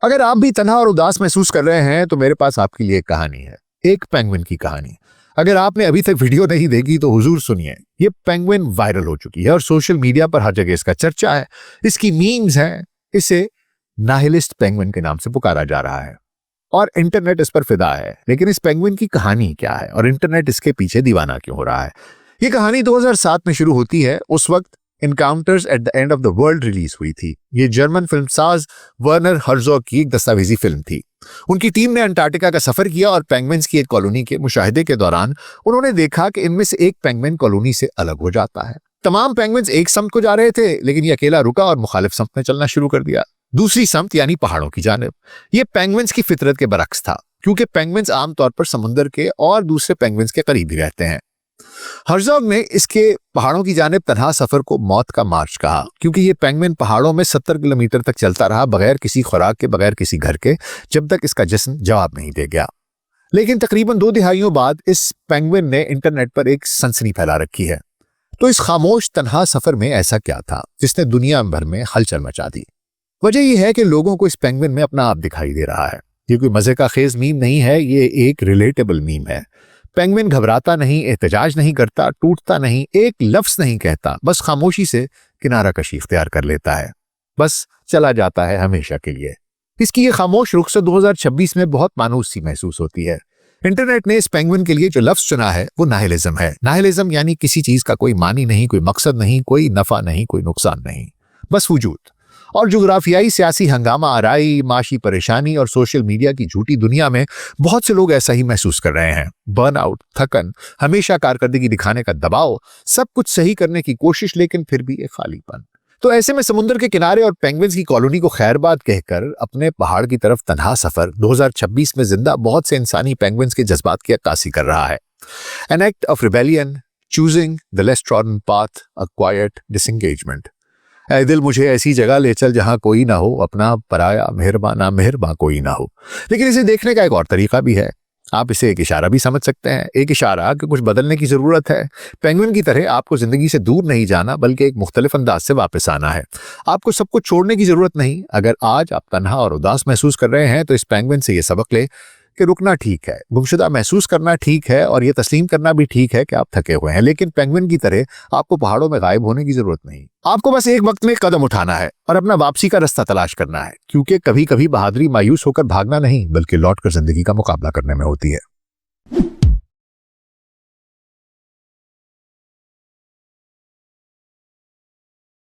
अगर आप भी तन्हा और उदास महसूस कर रहे हैं तो मेरे पास आपके लिए एक कहानी है, एक पेंगुइन की कहानी। अगर आपने अभी तक वीडियो नहीं देखी तो हुजूर सुनिए। ये पेंगुइन वायरल हो चुकी है और सोशल मीडिया पर हर जगह इसका चर्चा है, इसकी मीम्स हैं। इसे नाहिलिस्ट पेंगुइन के नाम से पुकारा जा रहा है और इंटरनेट इस पर फिदा है। लेकिन इस पेंगुइन की कहानी क्या है और इंटरनेट इसके पीछे दीवाना क्यों हो रहा है? ये कहानी 2007 में शुरू होती है। उस वक्त encounters at the end of the world release हुई थी। ये जर्मन फिल्मसाज वर्नर हर्जोग की एक दस्तावेजी फिल्म थी। उनकी टीम ने अंटार्कटिका का सफर किया और पेंगुइन्स की एक कॉलोनी के मुशाहिदे के दौरान उन्होंने देखा कि इनमें से एक पेंगुइन कॉलोनी से अलग हो जाता है। तमाम पेंगुइन्स एक समत को जा रहे थे, लेकिन ये अकेला रुका और मुखालिफ समत में चलना शुरू कर दिया, दूसरी समत यानी पहाड़ों की जानिब। ये पेंगुइन्स की फितरत के बरक्स था, क्योंकि पेंगुइन्स आमतौर पर समुद्र के और दूसरे पेंगुइन्स के करीब ही रहते हैं। हर्जोग ने इसके पहाड़ों की जानिब तन्हा सफर को मौत का मार्च कहा, क्योंकि ये पेंगुइन पहाड़ों में 70 किलोमीटर तक चलता रहा, बगैर किसी खुराक के, बगैर किसी घर के, जब तक इसका जिस्म जवाब नहीं दे गया। लेकिन तकरीबन 2 दिहाइयों बाद इस पेंगुइन ने इंटरनेट पर एक सनसनी फैला रखी है। तो इस खामोश तन्हा सफर में ऐसा क्या था जिसने दुनिया भर में हलचल मचा दी? वजह यह है कि लोगों को इस पेंगुइन में अपना आप दिखाई दे रहा है। ये कोई मजे का खेज मीम नहीं है, ये एक रिलेटेबल मीम है। पेंगुइन घबराता नहीं, एहतजाज नहीं करता, टूटता नहीं, एक लफ्ज नहीं कहता, बस खामोशी से किनारा कशी इख्तियार कर लेता है, बस चला जाता है हमेशा के लिए। इसकी ये खामोश रुखसत 2026 में बहुत मानूस सी महसूस होती है। इंटरनेट ने इस पेंगुइन के लिए जो लफ्ज चुना है वो नाहिलिज्म है। नाहिलिज्म यानी किसी चीज का कोई मानी नहीं, कोई मकसद नहीं, कोई नफा नहीं, कोई नुकसान नहीं, बस वजूद। और जुग्राफियाई सियासी हंगामा, आराई, माशी परेशानी और सोशल मीडिया की झूठी दुनिया में बहुत से लोग ऐसा ही महसूस कर रहे हैं। बर्नआउट, थकन, हमेशा कारकर्दगी दिखाने का दबाव, सब कुछ सही करने की कोशिश, लेकिन फिर भी एक खालीपन। तो ऐसे में समुद्र के किनारे और पेंगुइन्स की कॉलोनी को खैरबाद कहकर अपने पहाड़ की तरफ तन्हा सफर 2026 में जिंदा बहुत से इंसानी पेंगुइन्स के जज्बात की अक्कासी कर रहा है। An act of rebellion, choosing the less trodden path, a quiet disengagement. ऐ दिल मुझे ऐसी जगह ले चल जहां कोई ना हो, अपना पराया मेहरबाना मेहरबा कोई ना हो। लेकिन इसे देखने का एक और तरीका भी है। आप इसे एक इशारा भी समझ सकते हैं, एक इशारा कि कुछ बदलने की जरूरत है। पेंगुइन की तरह आपको जिंदगी से दूर नहीं जाना, बल्कि एक मुख्तलिफ अंदाज से वापस आना है। आपको सब कुछ छोड़ने की जरूरत नहीं। अगर आज आप तन्हा और उदास महसूस कर रहे हैं तो इस पेंगुइन से ये सबक ले कि रुकना ठीक है, गुमशुदा महसूस करना ठीक है, और ये तस्लीम करना भी ठीक है कि आप थके हुए हैं। लेकिन पेंगुइन की तरह आपको पहाड़ों में गायब होने की जरूरत नहीं। आपको बस एक वक्त में कदम उठाना है और अपना वापसी का रास्ता तलाश करना है, क्योंकि कभी कभी बहादुरी मायूस होकर भागना नहीं, बल्कि लौटकर जिंदगी का मुकाबला करने में होती है।